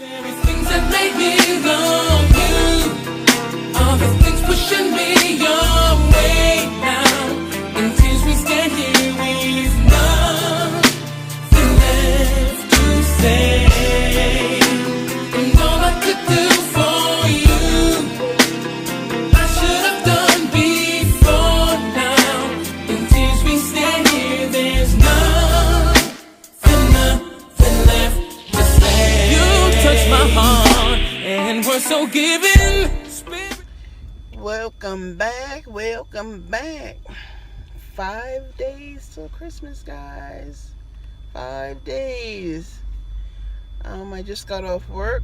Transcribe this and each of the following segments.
There are things that make me love you. All the things pushing me your way now. Until we stand here with nothing left to say. And all I could do for you, I should have done before now. Until we stand here, there's nothing left to say. You touch my heart, and we're so giving. Welcome back. 5 days till Christmas, guys. 5 days. I just got off work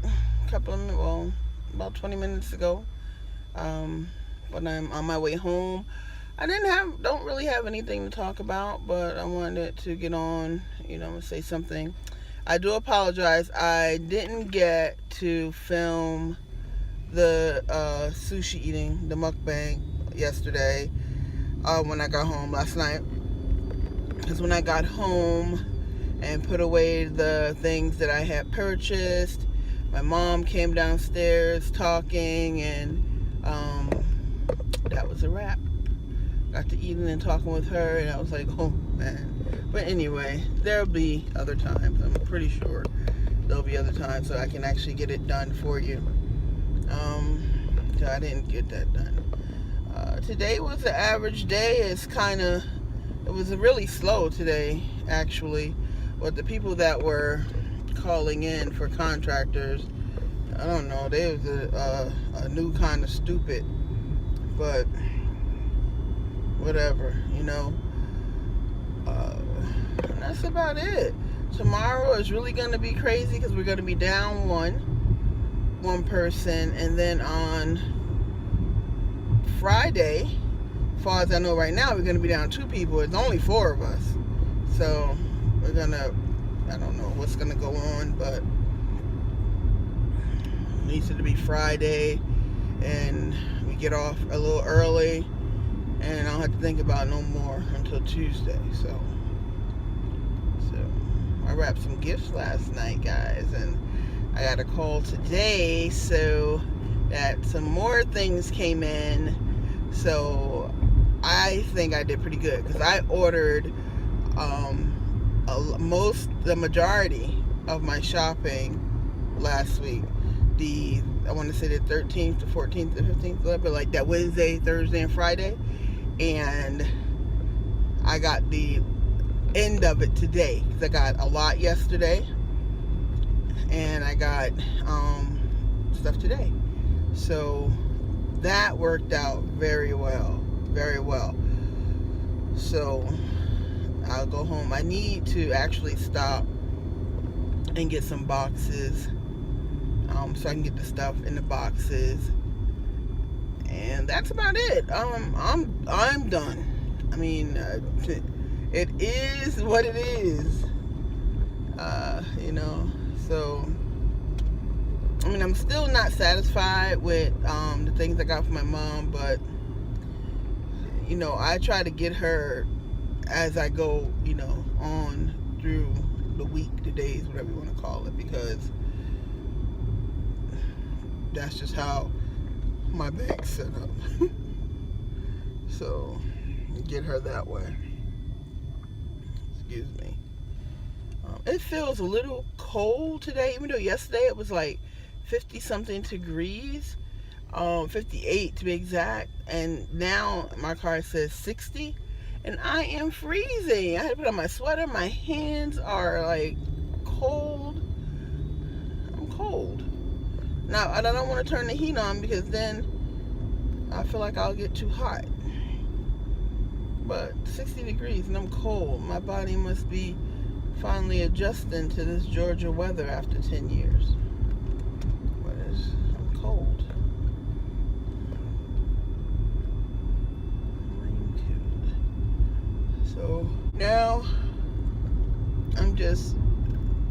about 20 minutes ago. But I'm on my way home. I don't really have anything to talk about, but I wanted to get on, and say something. I do apologize. I didn't get to film the sushi eating, the mukbang yesterday when I got home last night. Because when I got home and put away the things that I had purchased, my mom came downstairs talking, and that was a wrap. Got to eating and talking with her, and I was like, oh man. But anyway, there'll be other times. I'm pretty sure there'll be other times so I can actually get it done for you. So I didn't get that done. Today was an average day. It was really slow today, actually. But the people that were calling in for contractors, I don't know, they was a new kind of stupid. But whatever, and that's about it. Tomorrow is really going to be crazy because we're going to be down one person, and then on Friday, as far as I know right now, we're going to be down 2 people. It's only 4 of us, so I don't know what's going to go on, but it needs to be Friday, and we get off a little early, and I don't have to think about it no more until Tuesday. So I wrapped some gifts last night, guys, and I got a call today so that some more things came in. So I think I did pretty good because I ordered the majority of my shopping last week. I want to say the 13th, the 14th, the 15th, but like that Wednesday, Thursday, and Friday. And I got the end of it today because I got a lot yesterday, and I got stuff today. So that worked out very well. So I'll go home. I need to actually stop and get some boxes, so I can get the stuff in the boxes. And that's about it. I'm done. I mean, it is what it is. So I mean, I'm still not satisfied with the things I got for my mom, but I try to get her as I go, on through the week, the days, whatever you want to call it, because that's just how my bank's set up. So get her that way. Excuse me. It feels a little cold today, even though yesterday it was like 50 something degrees, 58 to be exact, and now my car says 60, and I am freezing. I had to put on my sweater. My hands are like cold. I'm cold. Now, I don't want to turn the heat on because then I feel like I'll get too hot. But 60 degrees and I'm cold. My body must be finally adjusting to this Georgia weather after 10 years. But I'm cold. So now I'm just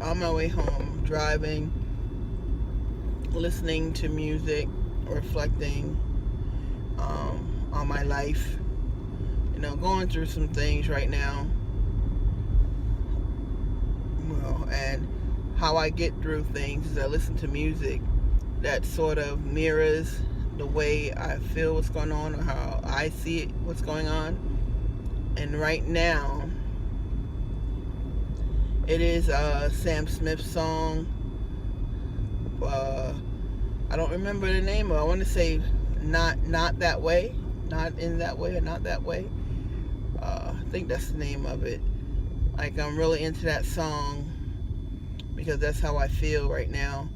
on my way home, driving, listening to music, reflecting on my life. Going through some things right now. And how I get through things is I listen to music that sort of mirrors the way I feel what's going on, or how I see it, what's going on. And right now, it is a Sam Smith song. I don't remember the name, but I want to say not that way, not in that way, or not that way. I think that's the name of it. Like, I'm really into that song because that's how I feel right now.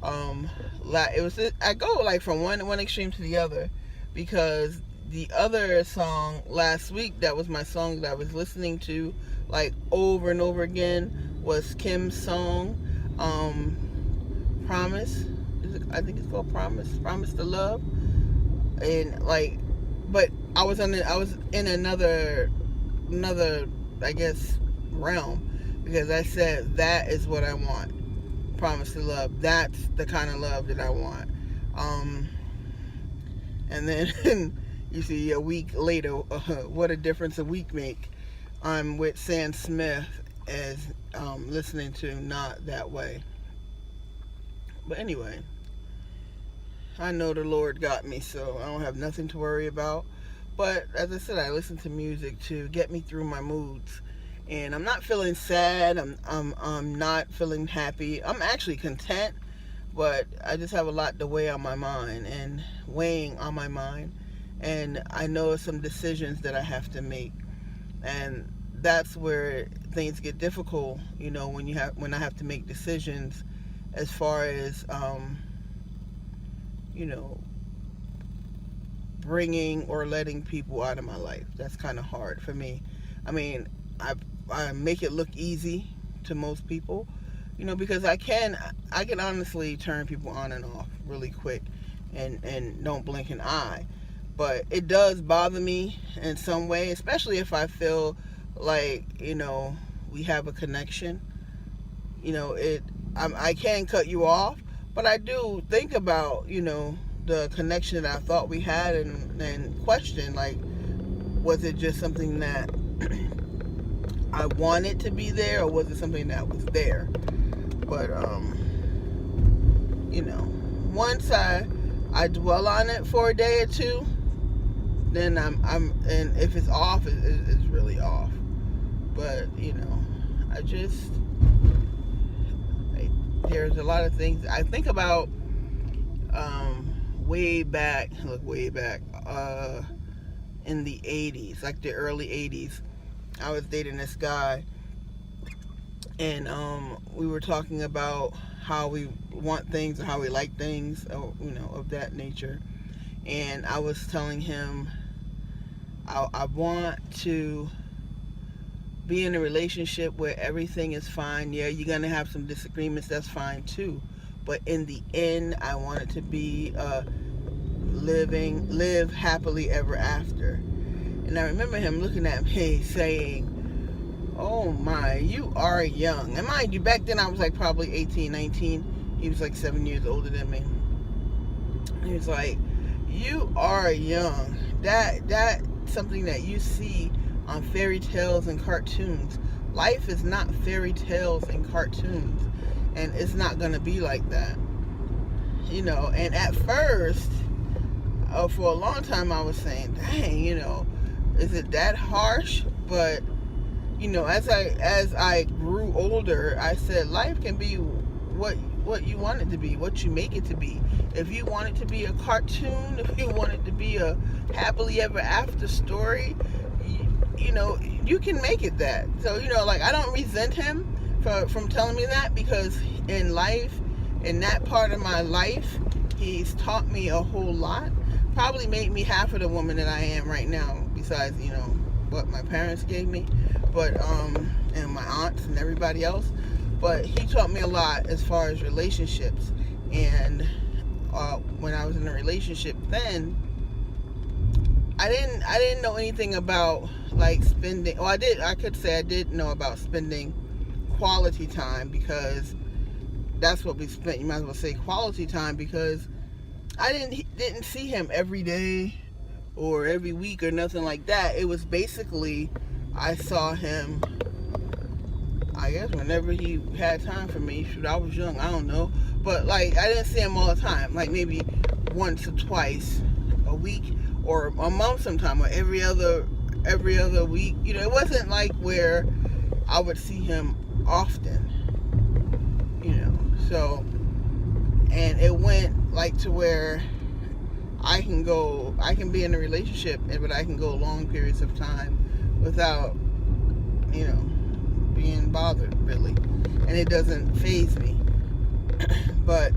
I go like from one extreme to the other, because the other song last week, that was my song that I was listening to like over and over again, was Kim's song, Promise. I think it's called Promise to Love. And like, but I was in another I guess realm, because I said that is what I want. Promise to Love. That's the kind of love that I want. And then you see a week later, what a difference a week make. I'm with Sam Smith as listening to Not That Way. But anyway, I know the Lord got me, so I don't have nothing to worry about. But as I said, I listen to music to get me through my moods. And I'm not feeling sad. I'm not feeling happy. I'm actually content, but I just have a lot to weigh on my mind and weighing on my mind. And I know some decisions that I have to make. And that's where things get difficult, you know, when I have to make decisions as far as you know, bringing or letting people out of my life. That's kind of hard for me. I mean, I make it look easy to most people, you know, because I can honestly turn people on and off really quick and don't blink an eye. But it does bother me in some way, especially if I feel like, you know, we have a connection. You know, I can cut you off, but I do think about, you know, the connection that I thought we had, and question, like, was it just something that I wanted to be there, or was it something that was there? But you know, once I dwell on it for a day or two, then and if it's off, it's really off. But you know, there's a lot of things I think about. Way back in the 80s, like the early 80s, I was dating this guy, and we were talking about how we want things, or how we like things, or, you know, of that nature. And I was telling him I want to be in a relationship where everything is fine. Yeah, you're gonna have some disagreements, that's fine too, but in the end, I want it to be live happily ever after. And I remember him looking at me saying, oh my, you are young. And mind you, back then I was like probably 18, 19. He was like 7 years older than me. He was like, you are young. That's something that you see on fairy tales and cartoons. Life is not fairy tales and cartoons. And it's not going to be like that. You know, and at first, for a long time I was saying, dang, you know, is it that harsh? But, you know, as I grew older, I said life can be what you want it to be, what you make it to be. If you want it to be a cartoon, if you want it to be a happily ever after story, you know, you can make it that. So, you know, like, I don't resent him from telling me that, because in life, in that part of my life, he's taught me a whole lot. Probably made me half of the woman that I am right now, besides, you know, what my parents gave me, but and my aunts and everybody else. But he taught me a lot as far as relationships. And when I was in a relationship then, I didn't know anything about like spending. Well, I could say I did know about spending quality time, because that's what we spent. You might as well say quality time, because I didn't see him every day or every week or nothing like that. It was basically I saw him I guess whenever he had time for me. Shoot, I was young, I don't know. But like, I didn't see him all the time. Like maybe once or twice a week, or a month sometime, or every other week. You know, it wasn't like where I would see him often. You know, so, and it went like to where I can be in a relationship, but I can go long periods of time without, you know, being bothered, really. And it doesn't faze me. But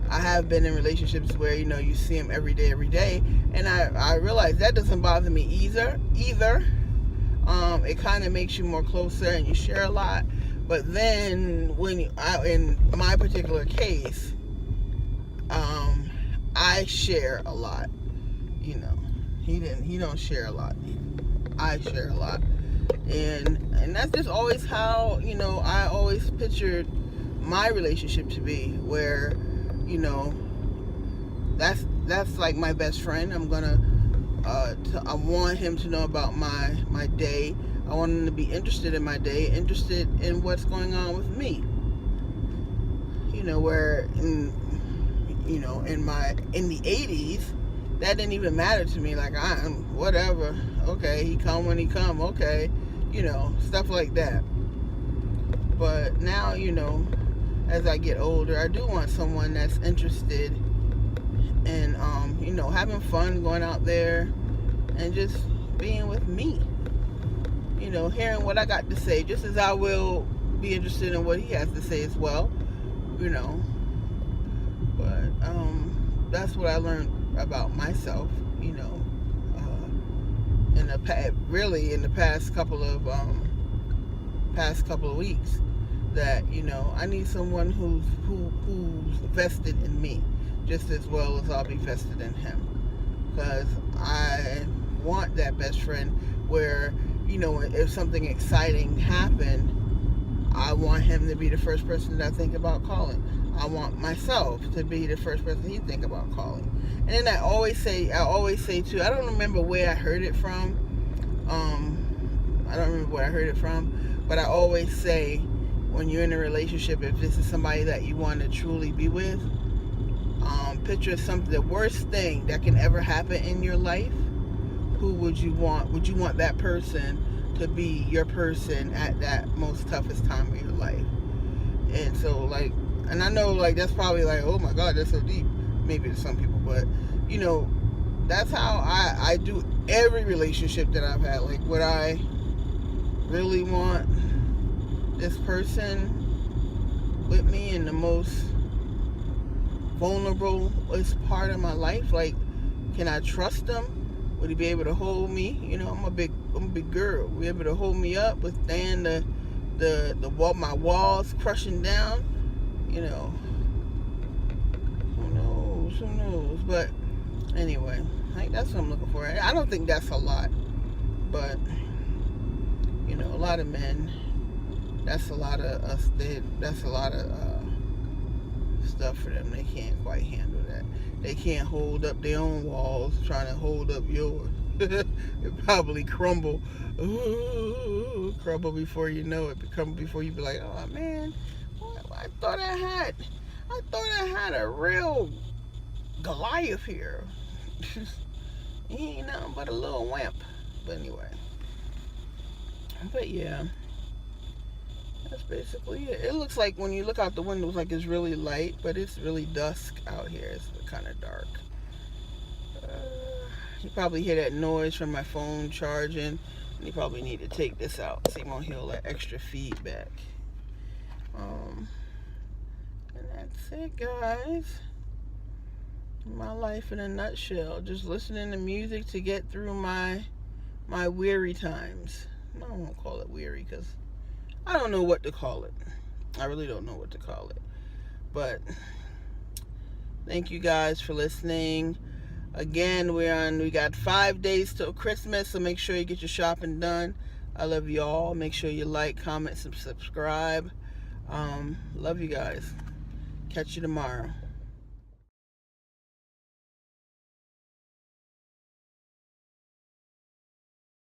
I have been in relationships where, you know, you see him every day, and I realize that doesn't bother me either. It kind of makes you more closer, and you share a lot. But then in my particular case, I share a lot. You know, he don't share a lot. I share a lot, and that's just always how, you know, I always pictured my relationship to be, where, you know, that's like my best friend. I want him to know about my day. I want him to be interested in my day, interested in what's going on with me. You know, where in the 80s, that didn't even matter to me. Like, I'm whatever. Okay, he come when he come. Okay, you know, stuff like that. But now, you know, as I get older, I do want someone that's interested in, you know, having fun, going out there, and just being with me. You know, hearing what I got to say, just as I will be interested in what he has to say as well. You know, but that's what I learned about myself. You know, in the past couple of weeks, that, you know, I need someone who's vested in me just as well as I'll be vested in him, because I want that best friend where, you know, if something exciting happened, I want him to be the first person that I think about calling. I want myself to be the first person he think about calling. And then I always say too, I don't remember where I heard it from. But I always say, when you're in a relationship, if this is somebody that you want to truly be with, picture the worst thing that can ever happen in your life. Who would you want? Would you want that person to be your person at that most toughest time of your life? And so, like, and I know, like, that's probably like, oh my God, that's so deep, maybe to some people, but, you know, that's how I do every relationship that I've had. Like, would I really want this person with me in the most vulnerable-est part of my life? Like, can I trust them? Would he be able to hold me? You know, I'm a big girl. Be able to hold me up, withstand my walls crushing down. You know, who knows? But anyway, like, that's what I'm looking for. I don't think that's a lot, but, you know, a lot of men, that's a lot of us. That's a lot of stuff for them. They can't quite handle that. They can't hold up their own walls trying to hold up yours. It probably crumble. Ooh, crumble before you know it. Crumble before you be like, oh man, I thought I had a real Goliath here. He ain't nothing but a little wimp. But anyway. But yeah. That's basically it. It looks like when you look out the window, it's like it's really light, but it's really dusk out here. It's kind of dark. You probably hear that noise from my phone charging, and you probably need to take this out so you won't hear all that extra feedback. And that's it, guys. My life in a nutshell. Just listening to music to get through my weary times. I won't call it weary because I don't know what to call it. I really don't know what to call it. But thank you guys for listening. Again, we got 5 days till Christmas, so make sure you get your shopping done. I love you all. Make sure you like, comment, and subscribe. Love you guys. Catch you tomorrow.